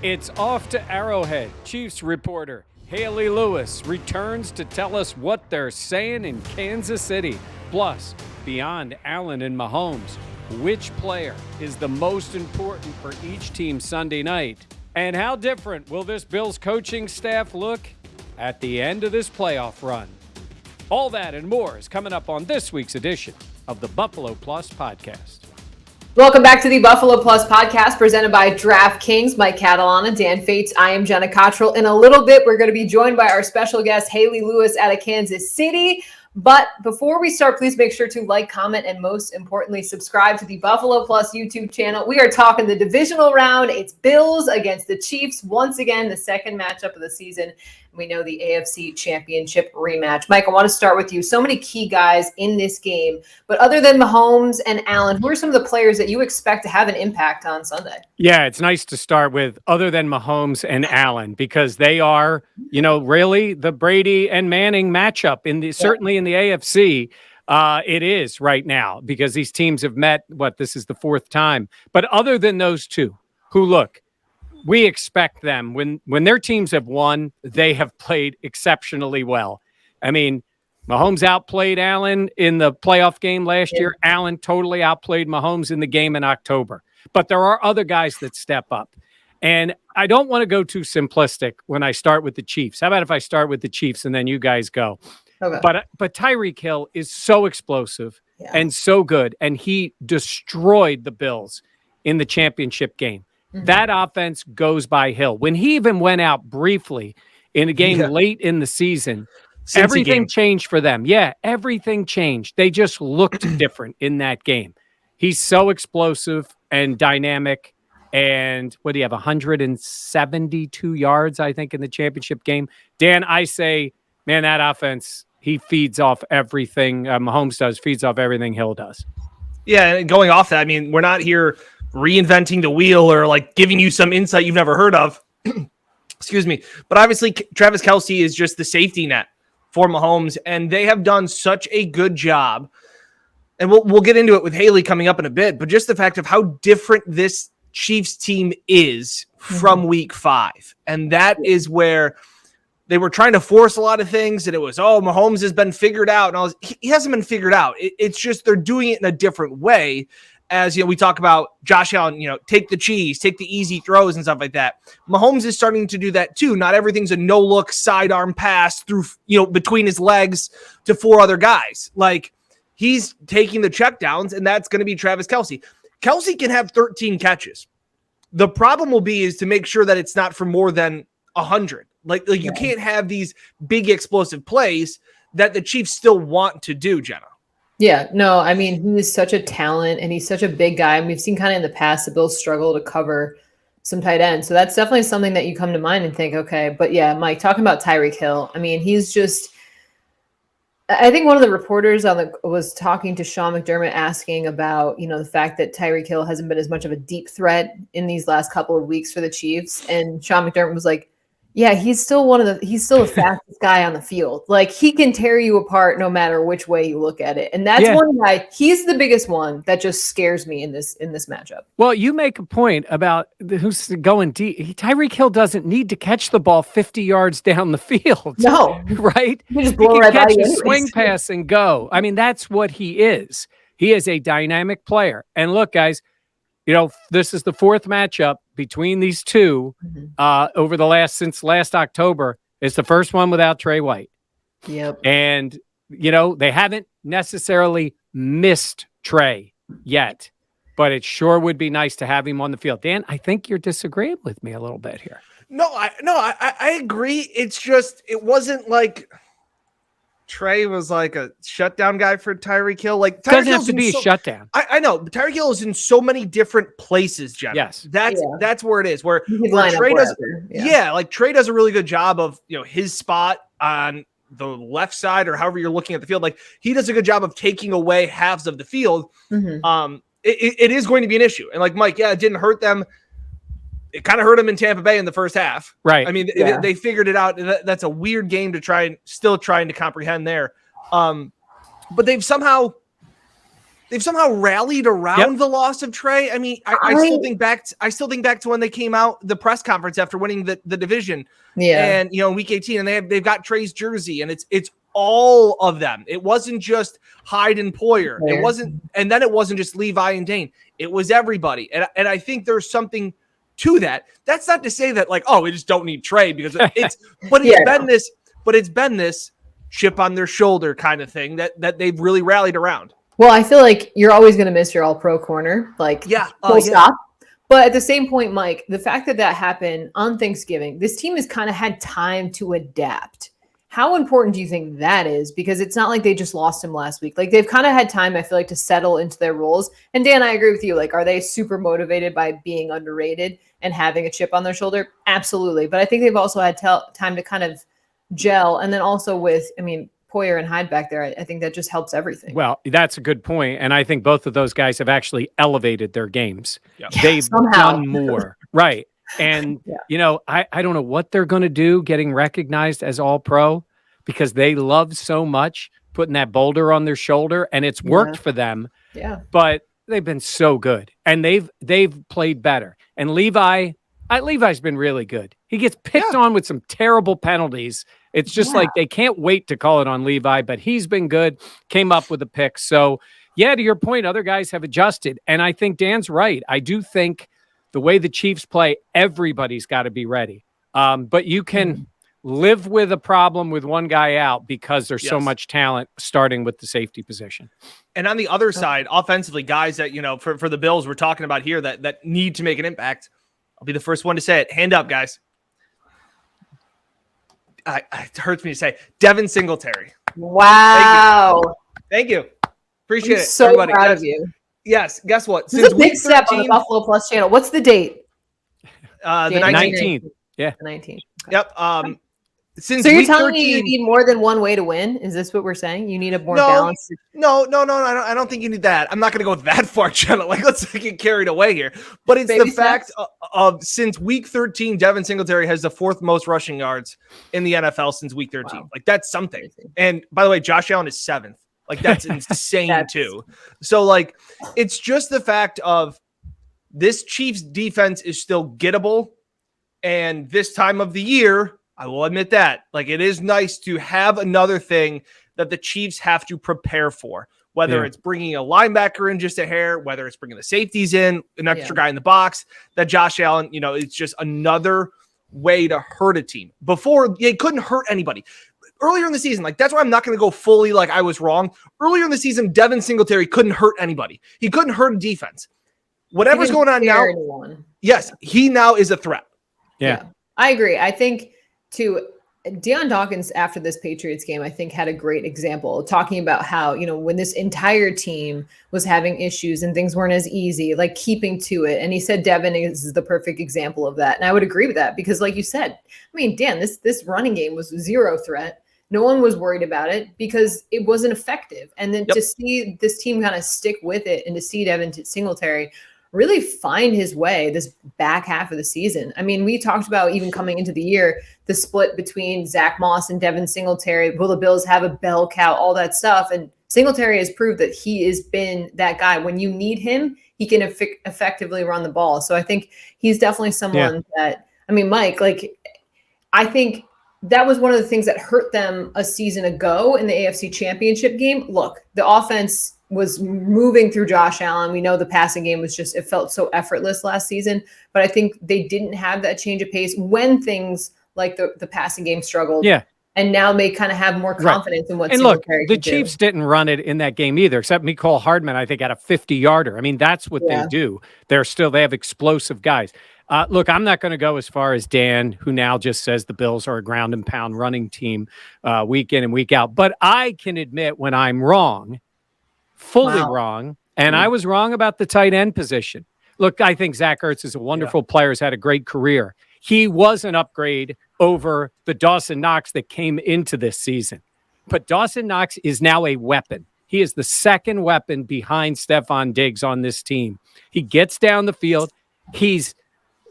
It's off to Arrowhead. Chiefs reporter Hayley Lewis returns to tell us what they're saying in Kansas City. Plus, beyond Allen and Mahomes, which player is the most important for each team Sunday night? And how different will this Bills coaching staff look at the end of this playoff run? All that and more is coming up on this week's edition of the Buffalo Plus Podcast. Welcome back to the Buffalo Plus Podcast presented by DraftKings. Mike Catalana, Dan Fates. I am Jenna Cottrell. In a little bit, we're going to be joined by our special guest, Hayley Lewis out of Kansas City. But before we start, please make sure to like, comment, and most importantly, subscribe to the Buffalo Plus YouTube channel. We are talking the divisional round. It's Bills against the Chiefs. Once again, the second matchup of the season. We know the AFC Championship rematch. Mike, I want to start with you. So many key guys in this game. But other than Mahomes and Allen, who are some of the players that you expect to have an impact on Sunday? Yeah, it's nice to start with other than Mahomes and Allen because they are, really the Brady and Manning matchup certainly in the AFC. It is right now because these teams have met, this is the fourth time. But other than those two who we expect them when their teams have won, they have played exceptionally well. I mean, Mahomes outplayed Allen in the playoff game last year. Allen totally outplayed Mahomes in the game in October. But there are other guys that step up. And I don't want to go too simplistic when I start with the Chiefs. How about if I start with the Chiefs and then you guys go? Okay. But Tyreek Hill is so explosive and so good, and he destroyed the Bills in the championship game. Mm-hmm. That offense goes by Hill. When he even went out briefly in a game late in the season, everything changed for them. Yeah, everything changed. They just looked different in that game. He's so explosive and dynamic. And what do you have, 172 yards, I think, in the championship game? Dan, I say, man, that offense, he feeds off everything Mahomes does, feeds off everything Hill does. Yeah, and going off that, I mean, we're not here reinventing the wheel or giving you some insight you've never heard of. Excuse me. But obviously, Travis Kelce is just the safety net for Mahomes, and they have done such a good job. And we'll get into it with Hayley coming up in a bit, but just the fact of how different this Chiefs team is from week 5. And that is where they were trying to force a lot of things, and it was, Mahomes has been figured out. And he hasn't been figured out. It's just they're doing it in a different way. As we talk about Josh Allen, take the cheese, take the easy throws and stuff like that. Mahomes is starting to do that too. Not everything's a no-look sidearm pass through, between his legs to 4 other guys. He's taking the checkdowns, and that's going to be Travis Kelce. Kelce can have 13 catches. The problem will be is to make sure that it's not for more than 100. You can't have these big explosive plays that the Chiefs still want to do, Jenna. Yeah, no, I mean, he is such a talent, and he's such a big guy. And we've seen kind of in the past the Bills struggle to cover some tight ends. So that's definitely something that you come to mind and think, okay. But yeah, Mike, talking about Tyreek Hill, I mean, he's just – I think one of the reporters was talking to Sean McDermott asking about, the fact that Tyreek Hill hasn't been as much of a deep threat in these last couple of weeks for the Chiefs. And Sean McDermott was like, yeah, he's still the fastest guy on the field. He can tear you apart no matter which way you look at it. And that's one guy, he's the biggest one that just scares me in this matchup. Well, you make a point about who's going deep. Tyreek Hill doesn't need to catch the ball 50 yards down the field. No. Right? He can catch a swing pass and go. I mean, that's what he is. He is a dynamic player. And look, guys, this is the 4th matchup between these two since last October. It's the first one without Trey White. Yep. And, they haven't necessarily missed Trey yet, but it sure would be nice to have him on the field. Dan, I think you're disagreeing with me a little bit here. No, I agree. It's just, it wasn't Trey was a shutdown guy for Tyreek Hill. Doesn't have to be a shutdown. I know, but Tyreek Hill is in so many different places, Jeff. Yes. That's where it is. Where Trey does Trey does a really good job of, his spot on the left side or however you're looking at the field. He does a good job of taking away halves of the field. Mm-hmm. It is going to be an issue. And Mike, it didn't hurt them. It kind of hurt them in Tampa Bay in the first half. Right. I mean, they figured it out. That's a weird game to still trying to comprehend there. But they've somehow they've somehow rallied around the loss of Trey. I mean, I still think back. I still think back to when they came out the press conference after winning the division. Yeah. And in week 18, and they've got Trey's jersey, and it's all of them. It wasn't just Hyde and Poyer. It wasn't, and then it wasn't just Levi and Dane. It was everybody. And I think there's something to that. That's not to say that we just don't need Trey because it's it's been this chip on their shoulder kind of thing that they've really rallied around. Well, I feel like you're always going to miss your all-pro corner. Full stop. But at the same point, Mike, the fact that happened on Thanksgiving, this team has kind of had time to adapt. How important do you think that is? Because it's not like they just lost him last week. They've kind of had time, I feel like, to settle into their roles. And Dan, I agree with you. Are they super motivated by being underrated and having a chip on their shoulder? Absolutely. But I think they've also had time to kind of gel. And then also with, Poyer and Hyde back there, I think that just helps everything. Well, that's a good point. And I think both of those guys have actually elevated their games. Yep. They've done more. Right. And, I don't know what they're going to do getting recognized as all pro because they love so much putting that boulder on their shoulder and it's worked for them. Yeah. But they've been so good and they've played better. And Levi's been really good. He gets picked on with some terrible penalties. It's just like they can't wait to call it on Levi, but he's been good, came up with a pick. So, to your point, other guys have adjusted. And I think Dan's right. I do think the way the Chiefs play, everybody's got to be ready. But you can live with a problem with one guy out because there's so much talent starting with the safety position. And on the other side, offensively, guys that, for the Bills we're talking about here that need to make an impact. I'll be the first one to say it. Hand up, guys. It hurts me to say. Devin Singletary. Wow. Thank you. Appreciate it. So everybody. Proud of you. Yes. Guess what? This is a big step on the Buffalo Plus channel. What's the date? The 19th. Yeah. The 19th. Okay. Yep. Since so you're telling me you need more than one way to win? Is this what we're saying? You need a more balanced. No. I don't think you need that. I'm not going to go that far, Jenna. Let's get carried away here. But it's the fact of since week 13, Devin Singletary has the fourth most rushing yards in the NFL since week 13. Wow. That's something. And by the way, Josh Allen is 7th. That's insane too. So it's just the fact of this Chiefs defense is still gettable, and this time of the year. I will admit that. It is nice to have another thing that the Chiefs have to prepare for, whether it's bringing a linebacker in just a hair, whether it's bringing the safeties in, an extra guy in the box, that Josh Allen, it's just another way to hurt a team. Before, they couldn't hurt anybody. Earlier in the season, that's why I'm not going to go fully I was wrong. Earlier in the season, Devin Singletary couldn't hurt anybody. He couldn't hurt a defense. Whatever's going on now, yes, he now is a threat. Yeah. I agree. I think Deion Dawkins after this Patriots game, I think had a great example talking about how, when this entire team was having issues and things weren't as easy, keeping to it. And he said Devin is the perfect example of that. And I would agree with that because like you said, Dan, this running game was zero threat. No one was worried about it because it wasn't effective. And then to see this team kind of stick with it and to see Devin Singletary really find his way this back half of the season. We talked about even coming into the year, the split between Zach Moss and Devin Singletary. Will the Bills have a bell cow, all that stuff? And Singletary has proved that he has been that guy. When you need him, he can effectively run the ball. So I think he's definitely someone that, Mike, I think that was one of the things that hurt them a season ago in the AFC Championship game. Look, the offense was moving through Josh Allen. We know the passing game was it felt so effortless last season, but I think they didn't have that change of pace when things like the passing game struggled. Yeah. And now they kind of have more confidence in what Singletary the Chiefs didn't run it in that game either, except Mecole Hardman, I think, had a 50-yarder. That's what they do. They have explosive guys. Look, I'm not going to go as far as Dan, who now just says the Bills are a ground and pound running team week in and week out. But I can admit when I'm wrong, fully wrong. And I was wrong about the tight end position. Look, I think Zach Ertz is a wonderful player, has had a great career. He was an upgrade over the Dawson Knox that came into this season. But Dawson Knox is now a weapon. He is the second weapon behind Stephon Diggs on this team. He gets down the field. He's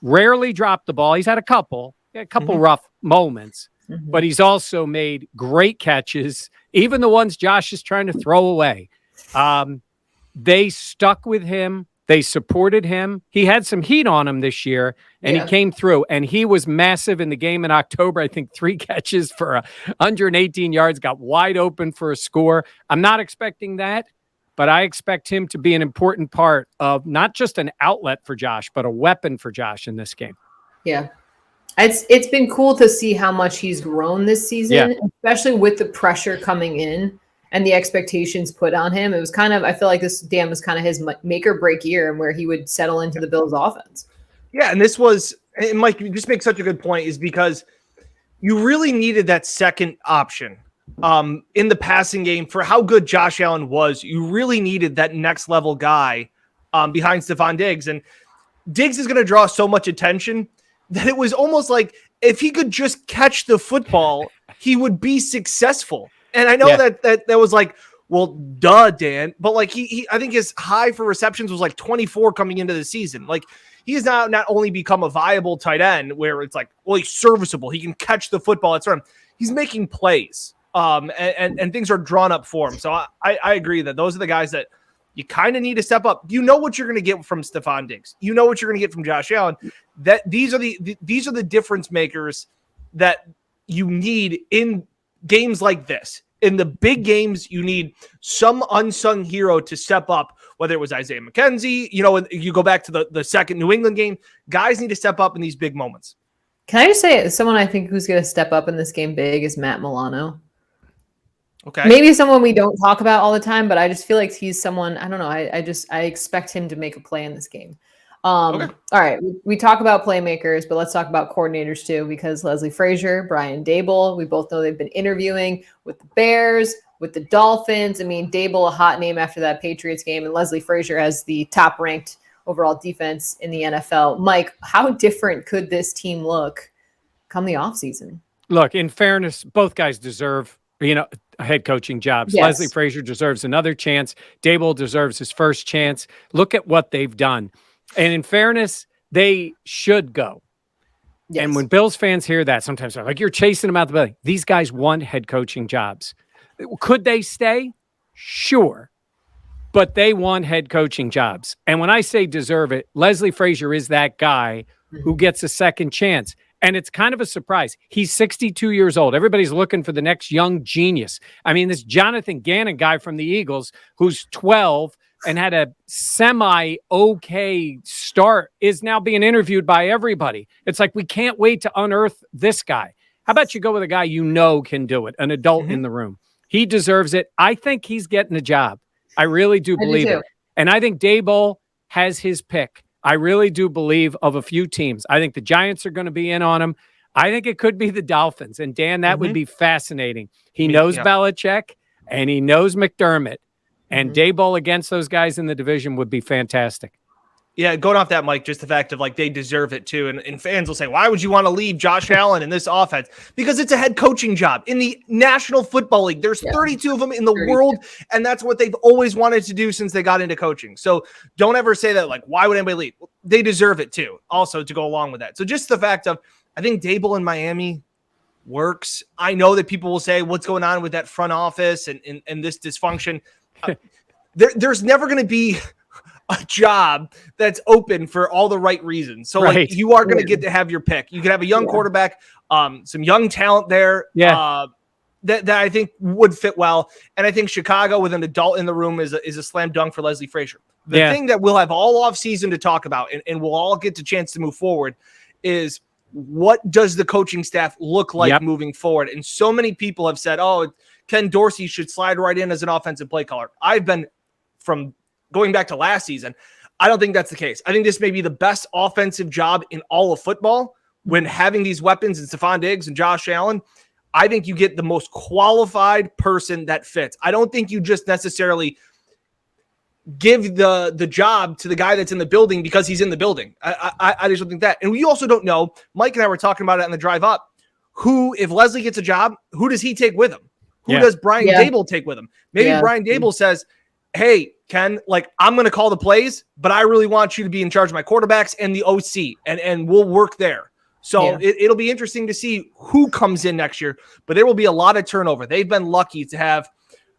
rarely dropped the ball. He's had a couple rough moments, but he's also made great catches, even the ones Josh is trying to throw away. they stuck with him. They supported him. He had some heat on him this year, and he came through, and he was massive in the game in October. I think 3 catches for 118 yards, got wide open for a score. I'm not expecting that, but I expect him to be an important part of not just an outlet for Josh, but a weapon for Josh in this game. Yeah. It's been cool to see how much he's grown this season, especially with the pressure coming in and the expectations put on him. It was kind of, I feel like this Dan was kind of his make or break year and where he would settle into the Bills offense. Yeah. And this was, and Mike, you just make such a good point, is because you really needed that second option in the passing game for how good Josh Allen was. You really needed that next level guy behind Stephon Diggs. And Diggs is going to draw so much attention that it was almost like if he could just catch the football, he would be successful. And I know that was like, well, duh, Dan, but like he I think his high for receptions was like 24 coming into the season. Like he has now not only become a viable tight end where it's like, well, he's serviceable, he can catch the football, etc. He's making plays, and things are drawn up for him. So I agree that those are the guys that you kind of need to step up. You know what you're going to get from Stephon Diggs. You know what you're going to get from Josh Allen. That these are the difference makers that you need in games like this. In the big games, you need some unsung hero to step up, whether it was Isaiah McKenzie, you go back to the second New England game, guys need to step up in these big moments. Can I just say someone I think who's going to step up in this game big is Matt Milano. Okay. Maybe someone we don't talk about all the time, but I just feel like he's someone, I don't know. I expect him to make a play in this game. Okay. All right. We talk about playmakers, but let's talk about coordinators too, because Leslie Frazier, Brian Daboll, we both know they've been interviewing with the Bears, with the Dolphins. I mean, Daboll, a hot name after that Patriots game, and Leslie Frazier has the top ranked overall defense in the NFL. Mike, how different could this team look come the offseason? Look, in fairness, both guys deserve, head coaching jobs. Yes. Leslie Frazier deserves another chance. Daboll deserves his first chance. Look at what they've done. And in fairness, they should go. Yes. And when Bills fans hear that, sometimes they're like, you're chasing them out the building. These guys won head coaching jobs. Could they stay? Sure. But they won head coaching jobs. And when I say deserve it, Leslie Frazier is that guy who gets a second chance. And it's kind of a surprise. He's 62 years old. Everybody's looking for the next young genius. I mean, this Jonathan Gannon guy from the Eagles, who's 12 and had a semi-okay start, is now being interviewed by everybody. It's like, we can't wait to unearth this guy. How about you go with a guy can do it, an adult in the room? He deserves it. I think he's getting a job. I really do believe it. And I think Daboll has his pick. I really do believe of a few teams. I think the Giants are going to be in on him. I think it could be the Dolphins. And Dan, that would be fascinating. He knows Belichick and he knows McDermott. And Daboll against those guys in the division would be fantastic. Yeah, going off that, Mike, just the fact of like they deserve it too. And fans will say, why would you want to leave Josh Allen in this offense? Because it's a head coaching job in the National Football League. There's 32 of them in the world, and that's what they've always wanted to do since they got into coaching. So don't ever say that, like, why would anybody leave? Well, they deserve it too, also, to go along with that. So just the fact of, I think Daboll in Miami works. I know that people will say, what's going on with that front office and this dysfunction? There's never going to be a job that's open for all the right reasons. So like you are going to get to have your pick. You could have a young quarterback, some young talent there that I think would fit well. And I think Chicago with an adult in the room is a slam dunk for Leslie Frazier. The thing that we'll have all off season to talk about and we'll all get the chance to move forward is, what does the coaching staff look like moving forward? And so many people have said, oh, Ken Dorsey should slide right in as an offensive play caller. I've been, from going back to last season, I don't think that's the case. I think this may be the best offensive job in all of football when having these weapons and Stephon Diggs and Josh Allen. I think you get the most qualified person that fits. I don't think you just necessarily give the job to the guy that's in the building because he's in the building. I just don't think that. And we also don't know, Mike and I were talking about it on the drive up, who, if Leslie gets a job, who does he take with him? Who does Brian Daboll take with him? Maybe Brian Daboll says, hey, Ken, like, I'm going to call the plays, but I really want you to be in charge of my quarterbacks and the OC, and we'll work there. So it'll be interesting to see who comes in next year, but there will be a lot of turnover. They've been lucky to have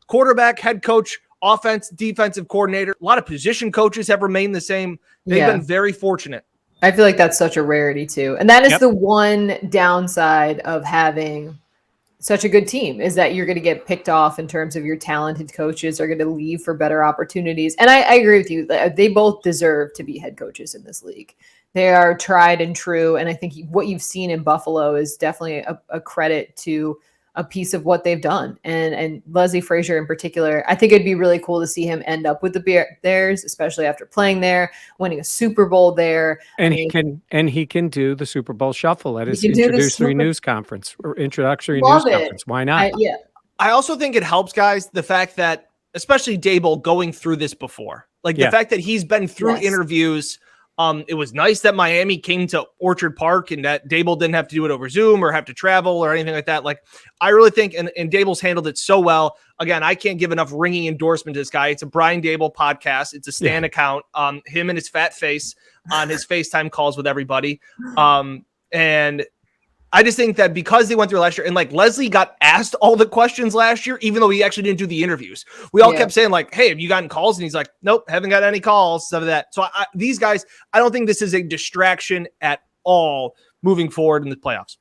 quarterback, head coach, offense, defensive coordinator. A lot of position coaches have remained the same. They've been very fortunate. I feel like that's such a rarity too. And that is Yep. the one downside of having such a good team, is that you're going to get picked off in terms of your talented coaches are going to leave for better opportunities. And I agree with you. They both deserve to be head coaches in this league. They are tried and true. And I think what you've seen in Buffalo is definitely a credit to a piece of what they've done. And Leslie Frazier in particular, I think it'd be really cool to see him end up with the Bears, especially after playing there, winning a Super Bowl there. And he can do the Super Bowl shuffle at his introductory news conference. Why not? I also think it helps, guys, the fact that, especially Dable going through this before, like the fact that he's been through interviews. It was nice that Miami came to Orchard Park and that Dable didn't have to do it over Zoom or have to travel or anything like that. Like, I really think, and Dable's handled it so well. Again, I can't give enough ringing endorsement to this guy. It's a Brian Dable podcast. It's a Stan account. Him and his fat face on his FaceTime calls with everybody. And I just think that because they went through last year, and like Leslie got asked all the questions last year, even though he actually didn't do the interviews, we all kept saying like, hey, have you gotten calls? And he's like, nope, haven't got any calls, stuff of that. So these guys, I don't think this is a distraction at all moving forward in the playoffs.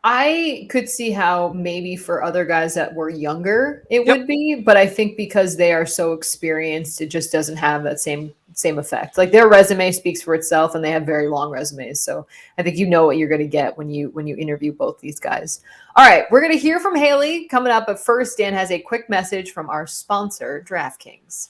I could see how maybe for other guys that were younger, it would be, but I think because they are so experienced, it just doesn't have that same effect. Like, their resume speaks for itself, and they have very long resumes. So I think you know what you're going to get when you interview both these guys. All right, we're going to hear from Hayley coming up, but first, Dan has a quick message from our sponsor, DraftKings.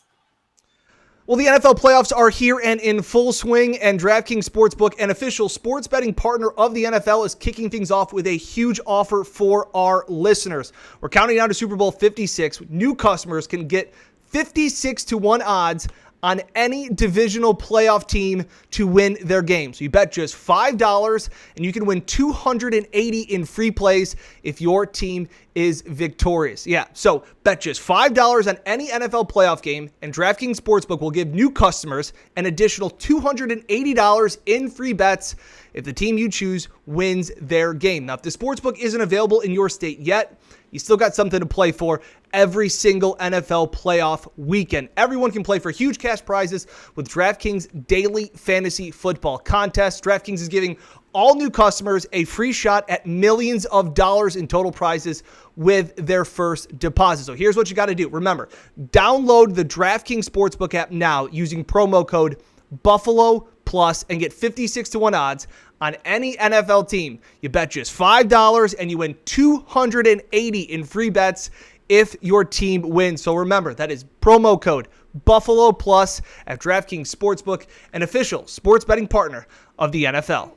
Well, the NFL playoffs are here and in full swing, and DraftKings Sportsbook, an official sports betting partner of the NFL, is kicking things off with a huge offer for our listeners. We're counting down to Super Bowl 56. New customers can get 56-1 odds on any divisional playoff team to win their game. So you bet just $5 and you can win $280 in free plays if your team is victorious. Yeah, so bet just $5 on any NFL playoff game, and DraftKings Sportsbook will give new customers an additional $280 in free bets if the team you choose wins their game. Now, if the Sportsbook isn't available in your state yet, you still got something to play for every single NFL playoff weekend. Everyone can play for huge cash prizes with DraftKings Daily Fantasy Football Contest. DraftKings is giving all new customers a free shot at millions of dollars in total prizes with their first deposit. So here's what you got to do. Remember, download the DraftKings Sportsbook app now using promo code Buffalo Plus and get 56-1 odds on any NFL team. You bet just $5 and you win $280 in free bets if your team wins. So remember, that is promo code Buffalo Plus at DraftKings Sportsbook, an official sports betting partner of the NFL.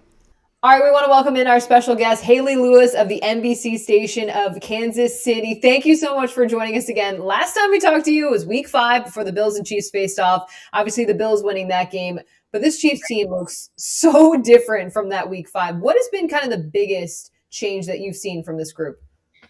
All right, we want to welcome in our special guest, Hayley Lewis of the NBC station of Kansas City. Thank you so much for joining us again. Last time we talked to you was week 5 before the Bills and Chiefs faced off. Obviously, the Bills winning that game, but this Chiefs team looks so different from that week 5. What has been kind of the biggest change that you've seen from this group?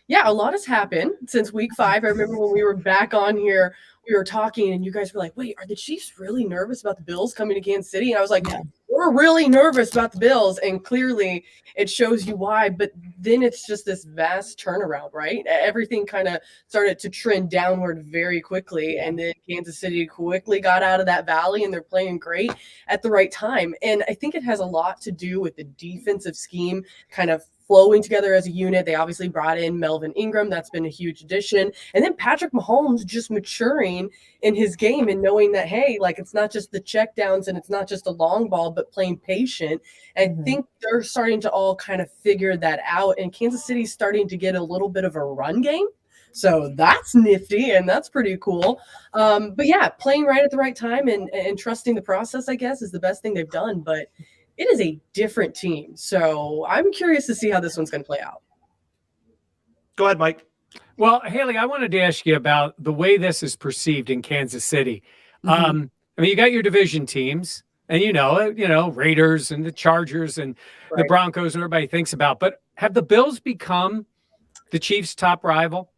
Yeah, a lot has happened since week 5. I remember when we were back on here, we were talking and you guys were like, wait, are the Chiefs really nervous about the Bills coming to Kansas City? And I was like, we're really nervous about the Bills. And clearly it shows you why. But then it's just this vast turnaround, right? Everything kind of started to trend downward very quickly. And then Kansas City quickly got out of that valley and they're playing great at the right time. And I think it has a lot to do with the defensive scheme kind of flowing together as a unit. They obviously brought in Melvin Ingram. That's been a huge addition. And then Patrick Mahomes just maturing in his game and knowing that, hey, like, it's not just the checkdowns and it's not just a long ball, but playing patient. And I think they're starting to all kind of figure that out. And Kansas City's starting to get a little bit of a run game. So that's nifty and that's pretty cool. But yeah, playing right at the right time and trusting the process, I guess, is the best thing they've done. But it is a different team. So I'm curious to see how this one's going to play out. Go ahead, Mike. Well, Hayley, I wanted to ask you about the way this is perceived in Kansas City. I mean, you got your division teams and, you know, Raiders and the Chargers and the Broncos and everybody thinks about, but have the Bills become the Chiefs' top rival?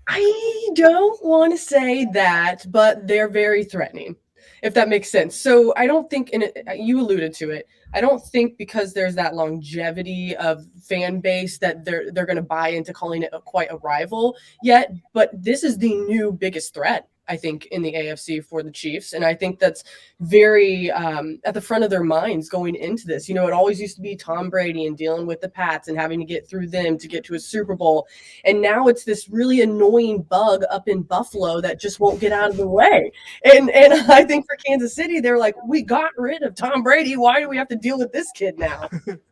I don't want to say that, but they're very threatening. if that makes sense. So I don't think, and you alluded to it, I don't think because there's that longevity of fan base that they're going to buy into calling it quite a rival yet. But this is the new biggest threat, I think, in the AFC for the Chiefs. And I think that's very at the front of their minds going into this. You know, it always used to be Tom Brady and dealing with the Pats and having to get through them to get to a Super Bowl. And now it's this really annoying bug up in Buffalo that just won't get out of the way. And I think for Kansas City, they're like, we got rid of Tom Brady. Why do we have to deal with this kid now?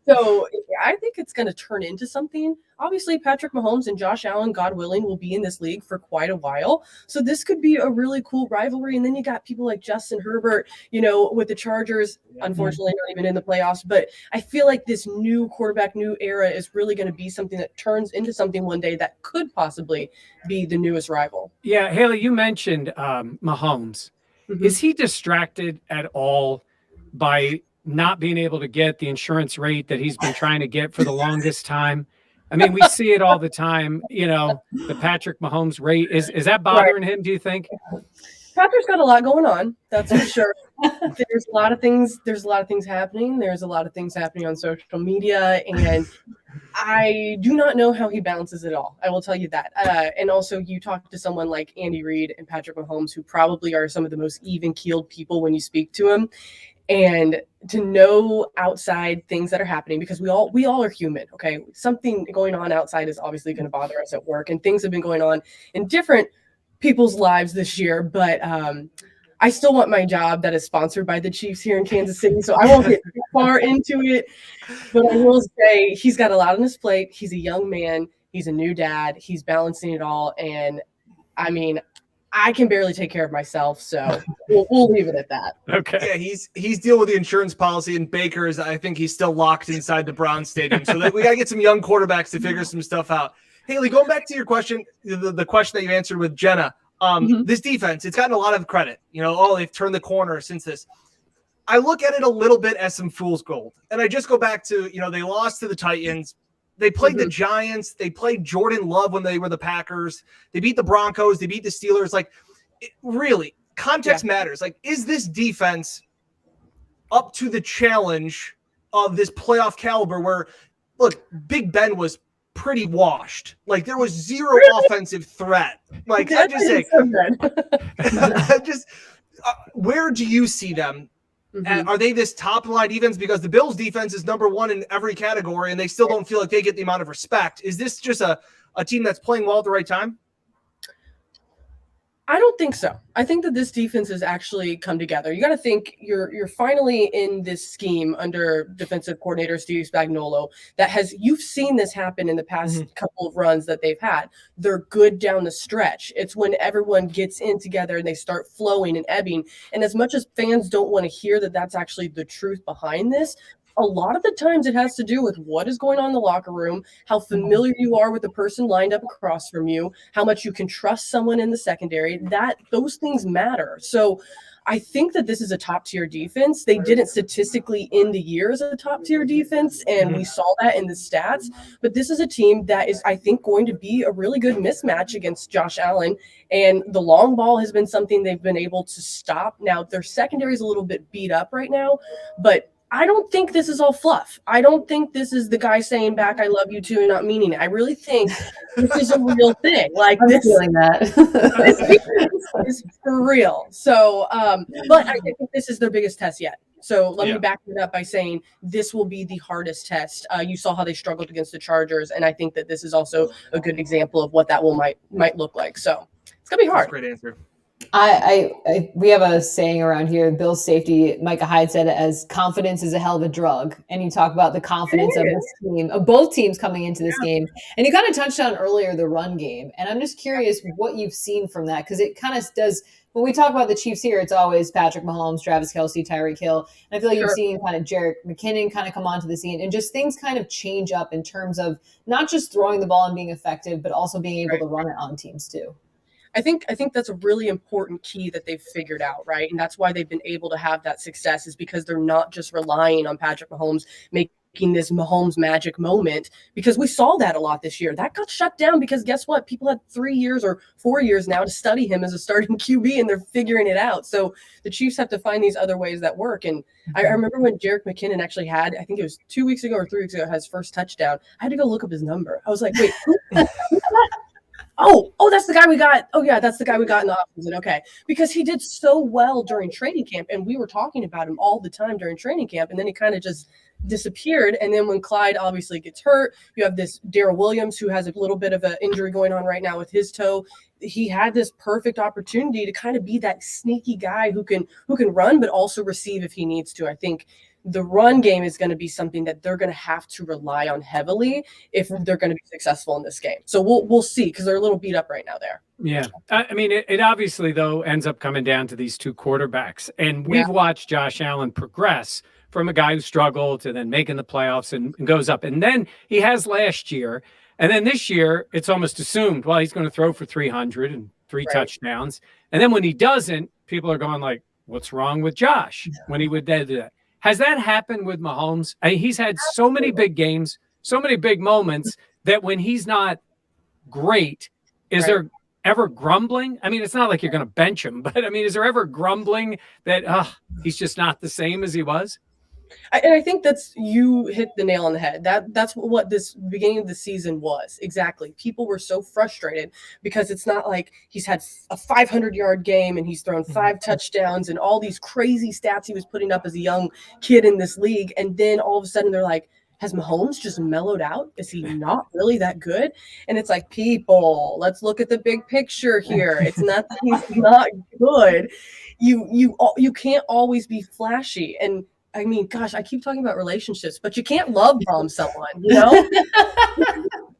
So I think it's going to turn into something. Obviously, Patrick Mahomes and Josh Allen, God willing, will be in this league for quite a while. So this could be a really cool rivalry. And then you got people like Justin Herbert, you know, with the Chargers, unfortunately not even in the playoffs. But I feel like this new quarterback, new era is really going to be something that turns into something one day that could possibly be the newest rival. Yeah, Hayley, you mentioned Mahomes. Mhm. Is he distracted at all by not being able to get the insurance rate that he's been trying to get for the longest time? I mean, we see it all the time, you know, the Patrick Mahomes rate. Is that bothering him, do you think? Patrick's got a lot going on, that's for sure. There's a lot of things happening. There's a lot of things happening on social media, and I do not know how he balances it all. I will tell you that. And also, you talk to someone like Andy Reid and Patrick Mahomes, who probably are some of the most even-keeled people when you speak to them. And to know outside things that are happening, because we all are human, okay? Something going on outside is obviously going to bother us at work, and things have been going on in different people's lives this year. But I still want my job that is sponsored by the Chiefs here in Kansas City, so I won't get too far into it. But I will say he's got a lot on his plate. He's a young man. He's a new dad. He's balancing it all, and I mean, I can barely take care of myself, so we'll leave it at that. Okay. Yeah, he's dealing with the insurance policy, and Baker's, I think he's still locked inside the Browns stadium. So we got to get some young quarterbacks to figure some stuff out. Hayley, going back to your question, the question that you answered with Jenna, this defense, it's gotten a lot of credit. You know, they've turned the corner since this. I look at it a little bit as some fool's gold. And I just go back to, you know, they lost to the Titans. They played the Giants. They played Jordan Love when they were the Packers. They beat the Broncos. They beat the Steelers. Like, really, context matters. Like, is this defense up to the challenge of this playoff caliber where, look, Big Ben was pretty washed. Like, there was zero offensive threat. Like, I just say, where do you see them? Are they this top line defense? Because the Bills defense is number one in every category, and they still don't feel like they get the amount of respect. Is this just a team that's playing well at the right time? I don't think so. I think that this defense has actually come together. You got to think you're finally in this scheme under defensive coordinator Steve Spagnuolo you've seen this happen in the past couple of runs that they've had. They're good down the stretch. It's when everyone gets in together and they start flowing and ebbing. And as much as fans don't want to hear that that's actually the truth behind this, a lot of the times it has to do with what is going on in the locker room, how familiar you are with the person lined up across from you, how much you can trust someone in the secondary. Those things matter. So I think that this is a top-tier defense. They didn't statistically end the year as a top-tier defense, and we saw that in the stats. But this is a team that is, I think, going to be a really good mismatch against Josh Allen. And the long ball has been something they've been able to stop. Now, their secondary is a little bit beat up right now, but I don't think this is all fluff. I don't think this is the guy saying back, I love you too, and not meaning it. I really think this is a real thing. Like, I'm feeling that. this defense is for real. So, but I think this is their biggest test yet. So let me back it up by saying this will be the hardest test. You saw how they struggled against the Chargers, and I think that this is also a good example of what that might look like. So it's gonna be hard. That's a great answer. We have a saying around here, Bill's safety, Micah Hyde said it as confidence is a hell of a drug. And you talk about the confidence of this team, of both teams coming into this game. And you kind of touched on earlier the run game. And I'm just curious what you've seen from that, because it kind of does, when we talk about the Chiefs here, it's always Patrick Mahomes, Travis Kelce, Tyreek Hill. And I feel like you've seen kind of Jerick McKinnon kind of come onto the scene, and just things kind of change up in terms of not just throwing the ball and being effective, but also being able to run it on teams too. I think that's a really important key that they've figured out, right? And that's why they've been able to have that success, is because they're not just relying on Patrick Mahomes making making this Mahomes magic moment, because we saw that a lot this year. That got shut down because guess what? People had 3 years or 4 years now to study him as a starting QB, and they're figuring it out. So the Chiefs have to find these other ways that work. And I remember when Jerick McKinnon actually had, I think it was 2 weeks ago or 3 weeks ago, had his first touchdown. I had to go look up his number. I was like, wait, Oh, that's the guy we got. Oh, yeah, that's the guy we got in the offseason. Okay. Because he did so well during training camp, and we were talking about him all the time during training camp, and then he kind of just disappeared. And then when Clyde obviously gets hurt, you have this Darrell Williams who has a little bit of an injury going on right now with his toe. He had this perfect opportunity to kind of be that sneaky guy who can run, but also receive if he needs to. I think the run game is going to be something that they're going to have to rely on heavily if they're going to be successful in this game. So we'll see, because they're a little beat up right now there. Yeah. I mean, it obviously, though, ends up coming down to these two quarterbacks. And we've watched Josh Allen progress from a guy who struggled to then making the playoffs and goes up. And then he has last year. And then this year, it's almost assumed, well, he's going to throw for 300 and three touchdowns. And then when he doesn't, people are going like, what's wrong with Josh when he would do that? Has that happened with Mahomes? I mean, he's had so many big games, so many big moments that when he's not great, is there ever grumbling? I mean, it's not like you're going to bench him, but I mean, is there ever grumbling that he's just not the same as he was? And I think you hit the nail on the head. That's what this beginning of the season was. Exactly. People were so frustrated because it's not like he's had a 500-yard game and he's thrown 5 touchdowns and all these crazy stats he was putting up as a young kid in this league. And then all of a sudden they're like, has Mahomes just mellowed out? Is he not really that good? And it's like, people, let's look at the big picture here. It's not that he's not good. You can't always be flashy. And I mean, gosh, I keep talking about relationships, but you can't love bomb someone, you know?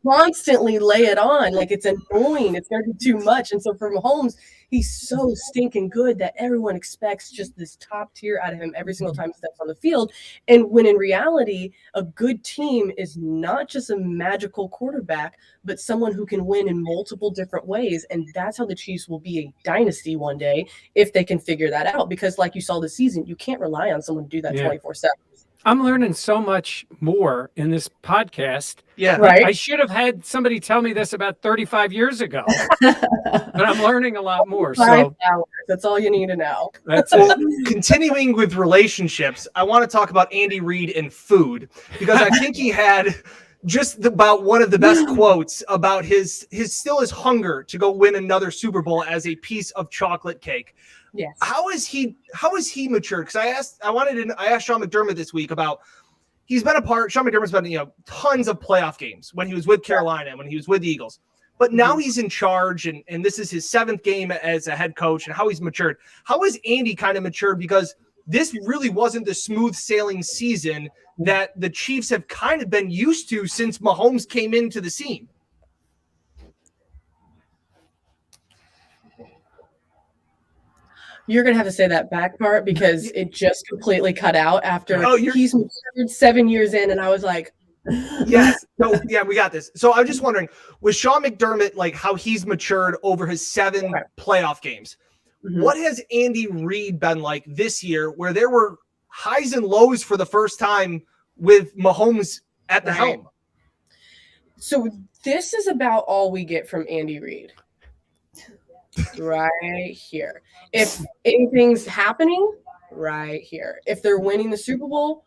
Constantly lay it on. Like, it's annoying. It's going to be too much. And so for Mahomes, he's so stinking good that everyone expects just this top tier out of him every single time he steps on the field. And when in reality, a good team is not just a magical quarterback, but someone who can win in multiple different ways. And that's how the Chiefs will be a dynasty one day if they can figure that out. Because like you saw this season, you can't rely on someone to do that 24/7. I'm learning so much more in this podcast. Yeah. Right. I should have had somebody tell me this about 35 years ago, but I'm learning a lot more. 5 So hours. That's all you need to know. that's Well, it. continuing with relationships, I want to talk about Andy Reid and food, because I think he had just about one of the best quotes about his hunger to go win another Super Bowl as a piece of chocolate cake. Yes. How is he matured? Because I asked Sean McDermott this week about, he's been a part. Sean McDermott's been tons of playoff games when he was with Carolina, when he was with the Eagles. But now he's in charge, and this is his 7th game as a head coach, and how he's matured. How is Andy kind of matured? Because this really wasn't the smooth sailing season that the Chiefs have kind of been used to since Mahomes came into the scene. You're going to have to say that back part because it just completely cut out after he's matured 7 years in. And I was like, yes. No, yeah, we got this. So I'm just wondering, with Sean McDermott, like how he's matured over his 7 playoff games, what has Andy Reid been like this year, where there were highs and lows for the first time with Mahomes at the helm? So this is about all we get from Andy Reid. Right here. If anything's happening, right here. If they're winning the Super Bowl,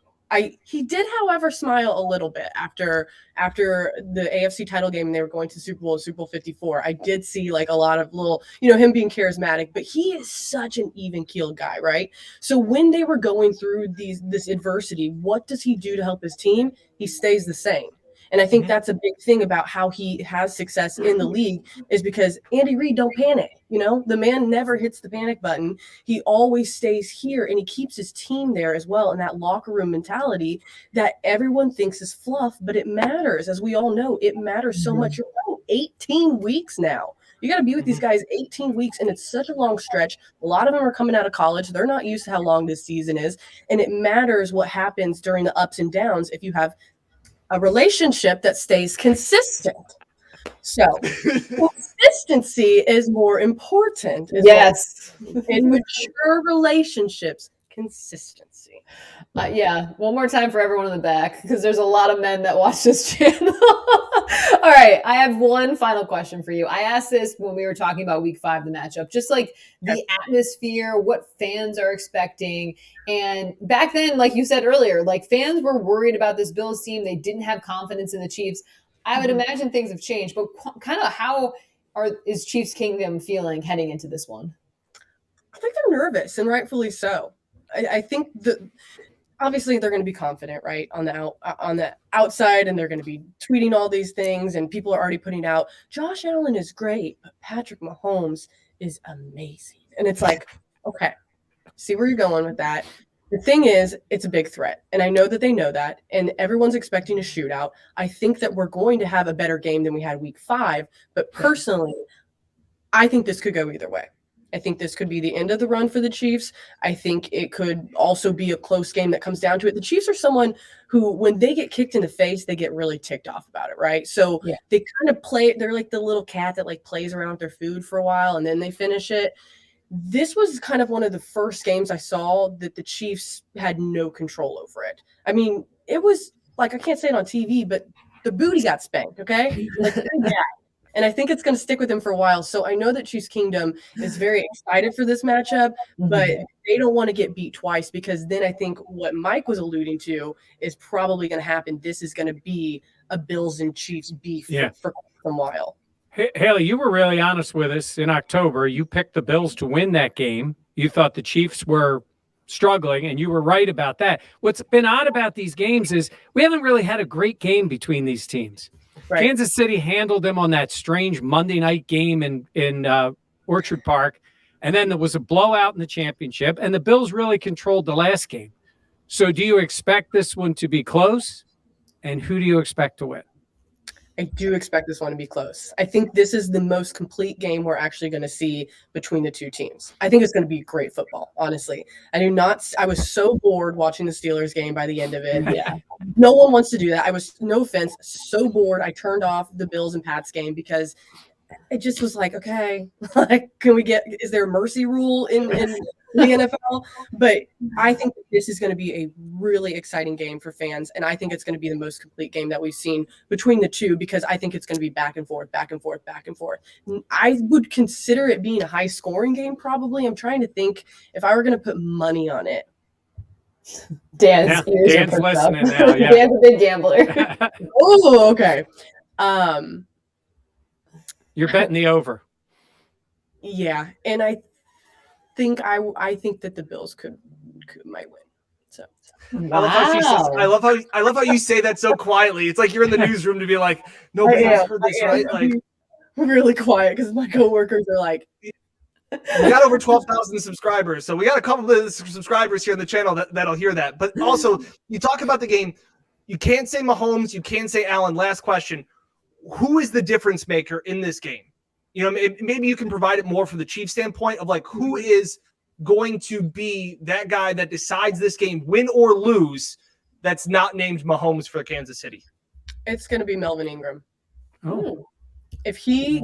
he did, however, smile a little bit after the AFC title game and they were going to Super Bowl 54. I did see like a lot of little, him being charismatic, but he is such an even-keeled guy, right? So when they were going through this adversity, what does he do to help his team? He stays the same. And I think that's a big thing about how he has success in the league, is because Andy Reid don't panic. The man never hits the panic button. He always stays here, and he keeps his team there as well. And that locker room mentality that everyone thinks is fluff, but it matters. As we all know, it matters so much. You're playing 18 weeks now. You got to be with these guys 18 weeks, and it's such a long stretch. A lot of them are coming out of college. They're not used to how long this season is, and it matters what happens during the ups and downs if you have a relationship that stays consistent. So consistency is more important. In mature relationships, consistency. Yeah, one more time for everyone in the back, because there's a lot of men that watch this channel. All right, I have one final question for you. I asked this when we were talking about week 5, the matchup, just like the atmosphere, what fans are expecting. And back then, like you said earlier, like fans were worried about this Bills team. They didn't have confidence in the Chiefs. I would imagine things have changed, but kind of how is Chiefs Kingdom feeling heading into this one? I think they're nervous, and rightfully so. I think that obviously they're going to be confident, right, on the outside, and they're going to be tweeting all these things, and people are already putting out, Josh Allen is great, but Patrick Mahomes is amazing. And it's like, okay, see where you're going with that. The thing is, it's a big threat, and I know that they know that, and everyone's expecting a shootout. I think that we're going to have a better game than we had week 5, but personally, I think this could go either way. I think this could be the end of the run for the Chiefs. I think it could also be a close game that comes down to it. The Chiefs are someone who, when they get kicked in the face, they get really ticked off about it, right? So they kind of play. They're like the little cat that like plays around with their food for a while and then they finish it. This was kind of one of the first games I saw that the Chiefs had no control over it. I mean, it was like, I can't say it on TV, but the booty got spanked, okay? Like, and I think it's going to stick with him for a while. So I know that Chiefs Kingdom is very excited for this matchup, but they don't want to get beat twice, because then I think what Mike was alluding to is probably going to happen. This is going to be a Bills and Chiefs beef for some while. Hayley, you were really honest with us in October. You picked the Bills to win that game. You thought the Chiefs were struggling, and you were right about that. What's been odd about these games is we haven't really had a great game between these teams. Right. Kansas City handled them on that strange Monday night game in Orchard Park, and then there was a blowout in the championship, and the Bills really controlled the last game. So do you expect this one to be close, and who do you expect to win? I do expect this one to be close. I think this is the most complete game we're actually going to see between the two teams. I think it's going to be great football, honestly. I was so bored watching the Steelers game by the end of it. Yeah. No one wants to do that. I was, no offense, so bored. I turned off the Bills and Pats game because it just was like, okay, like, is there a mercy rule in the NFL? But I think this is going to be a really exciting game for fans, and I think it's going to be the most complete game that we've seen between the two, because I think it's going to be back and forth, back and forth, back and forth. I would consider it being a high-scoring game, probably. I'm trying to think if I were going to put money on it. Dan's listening now. Yeah. Dan's a big gambler. Oh, okay. You're betting the over. Yeah, and I think that the Bills might win. So wow. I love how you say that so quietly. It's like you're in the newsroom to be like, nobody's heard this, right? Like, really quiet because my coworkers are like, we got over 12,000 subscribers, so we got a couple of subscribers here on the channel that'll hear that. But also, you talk about the game. You can't say Mahomes. You can't say Allen. Last question. Who is the difference maker in this game? You know, maybe you can provide it more from the Chiefs standpoint of like, who is going to be that guy that decides this game, win or lose, that's not named Mahomes for Kansas City? It's going to be Melvin Ingram. Oh, if he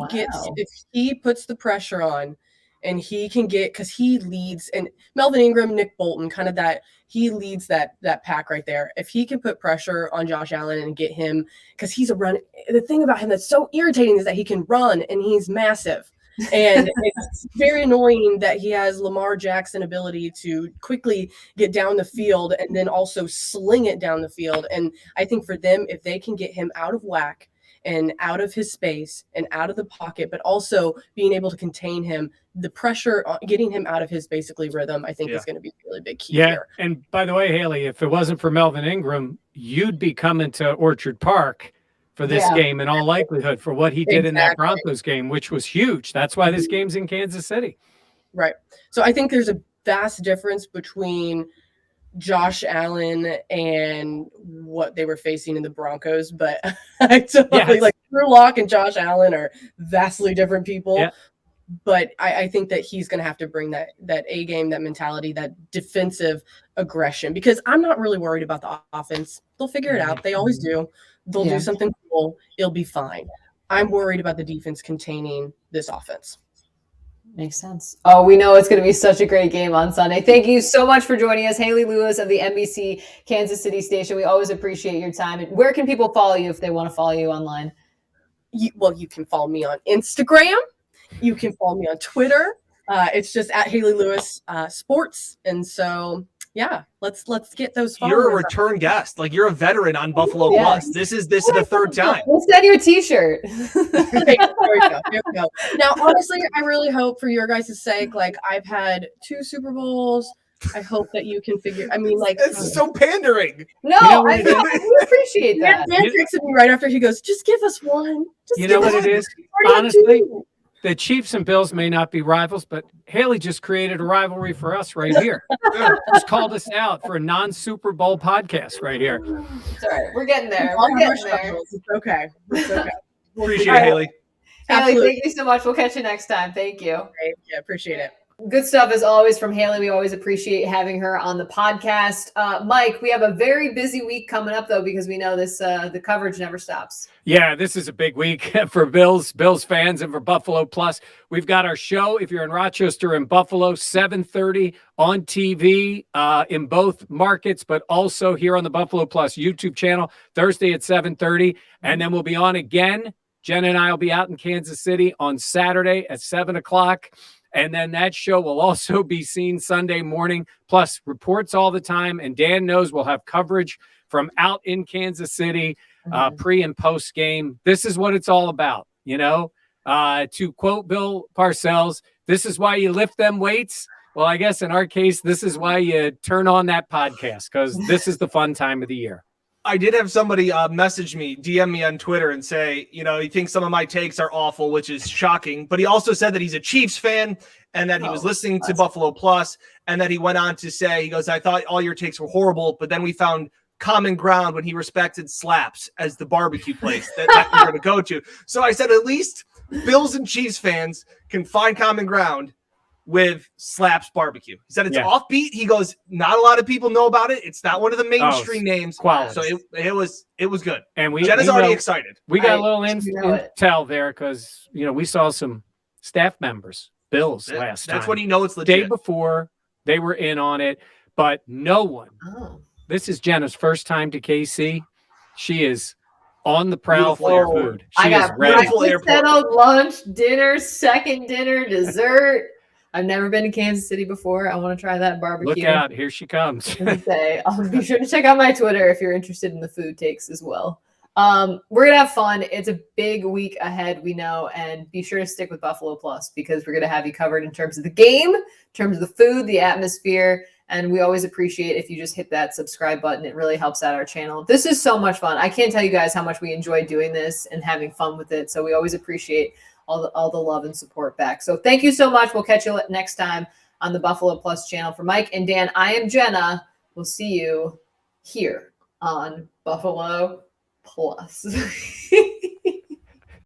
puts the pressure on, and he can get, because he leads, and Melvin Ingram, Nick Bolton, kind of that, he leads that pack right there. If he can put pressure on Josh Allen and get him, because he's a run. The thing about him that's so irritating is that he can run and he's massive. And it's very annoying that he has Lamar Jackson ability to quickly get down the field and then also sling it down the field. And I think for them, if they can get him out of whack and out of his space and out of the pocket, but also being able to contain him, the pressure, getting him out of his basically rhythm, I think is going to be a really big key here. And by the way, Hayley, if it wasn't for Melvin Ingram, you'd be coming to Orchard Park for this game in all likelihood for what he did in that Broncos game, which was huge. That's why this game's in Kansas City. Right. So I think there's a vast difference between Josh Allen and what they were facing in the Broncos, but I totally like Drew Lock and Josh Allen are vastly different people. Yeah. But I think that he's going to have to bring that A game, that mentality, that defensive aggression, because I'm not really worried about the offense. They'll figure it out. They always do. They'll do something cool. It'll be fine. I'm worried about the defense containing this offense. Makes sense. Oh, we know it's going to be such a great game on Sunday. Thank you so much for joining us, Hayley Lewis of the NBC Kansas City station. We always appreciate your time. And where can people follow you if they want to follow you online? You can follow me on Instagram. You can follow me on Twitter. It's just at Hayley Lewis Sports. And so, yeah, let's get those followers. You're a return guest. Like, you're a veteran on Buffalo Plus. This is the third time. We'll send you a t-shirt. There we go. Now, honestly, I really hope for your guys' sake, like, I've had 2 Super Bowls. I hope that you can figure. I mean, like, It's so pandering. No, I know. We appreciate that. Dan texted me right after. He goes, "Just give us one." You know what it is? Honestly, the Chiefs and Bills may not be rivals, but Hayley just created a rivalry for us right here. Just called us out for a non-Super Bowl podcast right here. It's all right. We're getting there. We're getting there. It's okay. It's okay. Appreciate it, Hayley. Hayley, thank you so much. We'll catch you next time. Thank you. Yeah, appreciate it. Good stuff as always from Hayley. We always appreciate having her on the podcast. Mike, we have a very busy week coming up though, because we know this the coverage never stops. Yeah, this is a big week for Bills fans and for Buffalo Plus. We've got our show, if you're in Rochester and Buffalo, 7:30 on TV in both markets, but also here on the Buffalo Plus YouTube channel, Thursday at 7:30. And then we'll be on again. Jen and I will be out in Kansas City on Saturday at 7 o'clock. And then that show will also be seen Sunday morning, plus reports all the time. And Dan knows we'll have coverage from out in Kansas City, pre and post game. This is what it's all about, you know. To quote Bill Parcells, this is why you lift them weights. Well, I guess in our case, this is why you turn on that podcast, because this is the fun time of the year. I did have somebody message me, DM me on Twitter and say, you know, he thinks some of my takes are awful, which is shocking. But he also said that he's a Chiefs fan and that he was listening to Buffalo Plus, and that he went on to say, he goes, I thought all your takes were horrible, but then we found common ground when he respected Slaps as the barbecue place that we're going to go to. So I said, at least Bills and Chiefs fans can find common ground with Slaps Barbecue. He said it's offbeat. He goes, not a lot of people know about it. It's not one of the mainstream names. Quality. So it was good. And Jenna's already excited. We got a little intel there because, you know, we saw some staff members, Bills last time. That's when you know it's legit. Day before, they were in on it, but no one. This is Jenna's first time to KC. She is on the prowl for your food. She is ready. Settled lunch, dinner, second dinner, dessert. I've never been to Kansas City before. I want to try that barbecue. Look out. Here she comes. I'll be sure to check out my Twitter if you're interested in the food takes as well. We're going to have fun. It's a big week ahead, we know, and be sure to stick with Buffalo Plus because we're going to have you covered in terms of the game, in terms of the food, the atmosphere, and we always appreciate if you just hit that subscribe button. It really helps out our channel. This is so much fun. I can't tell you guys how much we enjoy doing this and having fun with it, so we always appreciate all the love and support back. So thank you so much. We'll catch you next time on the Buffalo Plus channel. For Mike and Dan, I am Jenna. We'll see you here on Buffalo Plus.